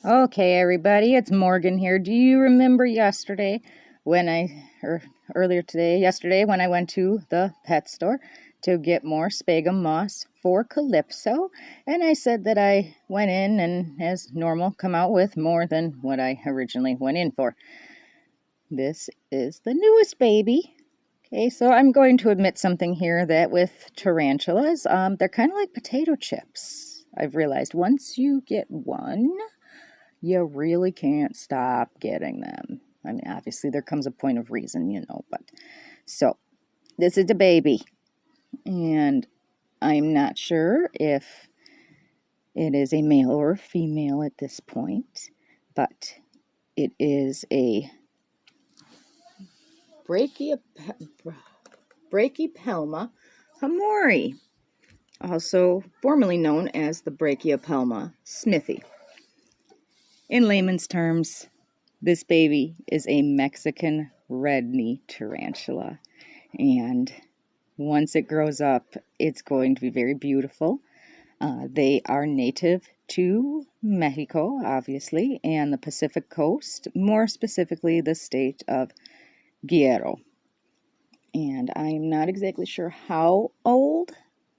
Okay, everybody, it's Morgan here. Do you remember yesterday yesterday when I went to the pet store to get more sphagnum moss for Calypso? And I said that I went in and, as normal, come out with more than what I originally went in for. This is the newest baby. Okay, so I'm going to admit something here that with tarantulas, they're kind of like potato chips. I've realized once you get one, you really can't stop getting them. I mean, obviously, there comes a point of reason, but so this is the baby, and I'm not sure if it is a male or a female at this point, but it is a Brachypelma hamori, also formerly known as the Brachypelma smithi. In layman's terms, this baby is a Mexican red knee tarantula, and once it grows up, it's going to be very beautiful. They are native to Mexico, obviously, and the Pacific coast, more specifically the state of Guerrero. And I am not exactly sure how old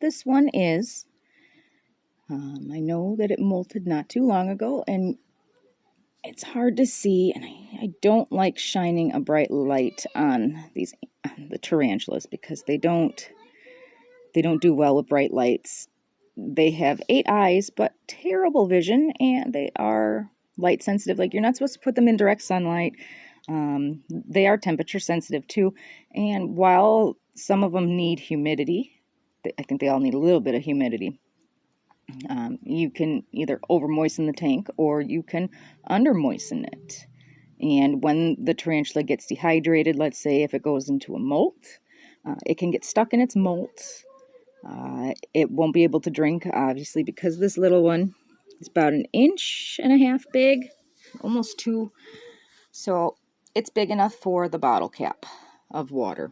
this one is. I know that it molted not too long ago, and it's hard to see, and I don't like shining a bright light on the tarantulas because they don't do well with bright lights. They have 8 eyes, but terrible vision, and they are light sensitive. Like, you're not supposed to put them in direct sunlight. They are temperature sensitive too, and while some of them need humidity, I think they all need a little bit of humidity. You can either over moisten the tank or you can under moisten it. And when the tarantula gets dehydrated, let's say if it goes into a molt, it can get stuck in its molt. It won't be able to drink, obviously, because this little one is about 1.5 inches big, almost 2. So it's big enough for the bottle cap of water.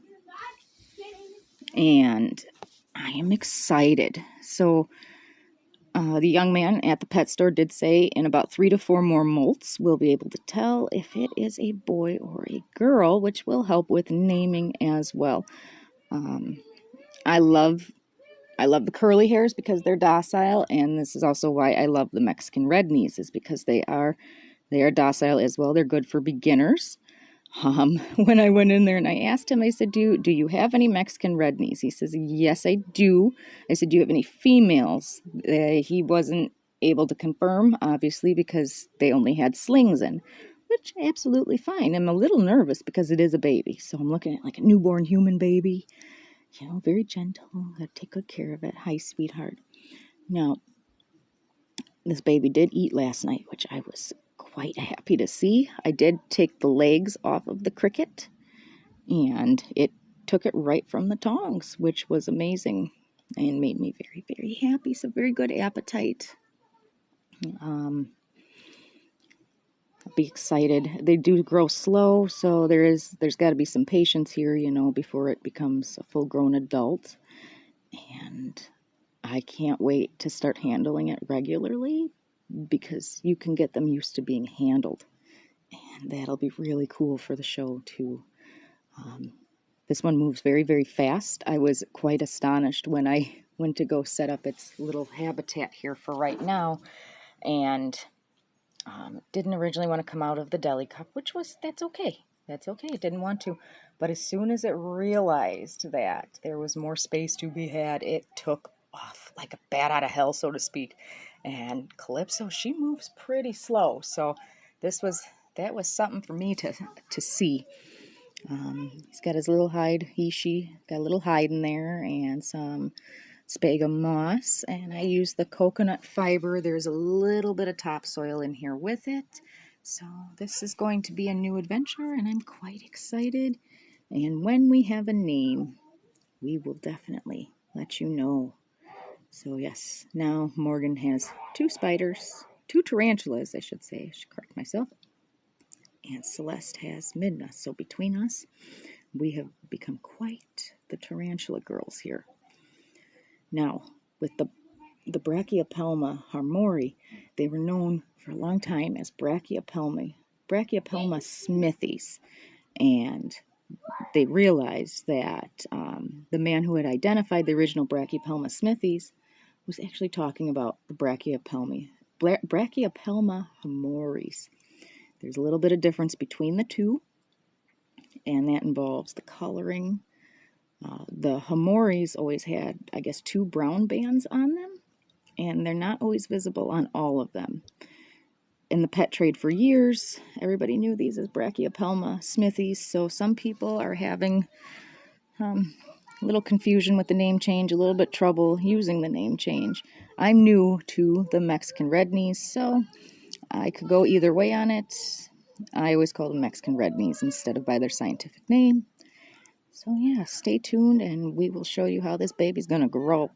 And I am excited. So the young man at the pet store did say in about 3 to 4 more molts, we'll be able to tell if it is a boy or a girl, which will help with naming as well. I love the curly hairs because they're docile, and this is also why I love the Mexican red knees, is because they are docile as well. They're good for beginners. When I went in there and I asked him, I said, do you have any Mexican red knees? He says, yes, I do. I said, do you have any females? He wasn't able to confirm, obviously, because they only had slings in, which absolutely fine. I'm a little nervous because it is a baby. So I'm looking at like a newborn human baby, very gentle. Gotta take good care of it. Hi, sweetheart. Now, this baby did eat last night, which I was quite happy to see. I did take the legs off of the cricket, and it took it right from the tongs, which was amazing and made me very, very happy. So very good appetite. I'll be excited. They do grow slow, so there's got to be some patience here, before it becomes a full-grown adult. And I can't wait to start handling it regularly because you can get them used to being handled. And that'll be really cool for the show, too. This one moves very, very fast. I was quite astonished when I went to go set up its little habitat here for right now, and didn't originally want to come out of the deli cup, that's okay. That's okay. It didn't want to. But as soon as it realized that there was more space to be had, it took off like a bat out of hell, so to speak. And Calypso, she moves pretty slow. So that was something for me to see. He's got his little hide, she got a little hide in there and some sphagnum moss, and I use the coconut fiber. There's a little bit of topsoil in here with it. So this is going to be a new adventure, and I'm quite excited. And when we have a name, we will definitely let you know. So yes, now Morgan has 2 tarantulas, I should say. I should correct myself. And Celeste has Midna. So between us, we have become quite the tarantula girls here. Now, with the the Brachypelma harmori, they were known for a long time as Brachypelma smithies. And they realized that the man who had identified the original Brachypelma smithies was actually talking about the Brachypelma harmoris. There's a little bit of difference between the two, and that involves the coloring. The harmoris always had, I guess, 2 brown bands on them, and they're not always visible on all of them. In the pet trade for years, everybody knew these as Brachypelma smithies, so some people are having a little confusion with the name change, a little bit trouble using the name change. I'm new to the Mexican red knees, so I could go either way on it. I always call them Mexican red knees instead of by their scientific name. So yeah, stay tuned and we will show you how this baby's gonna grow.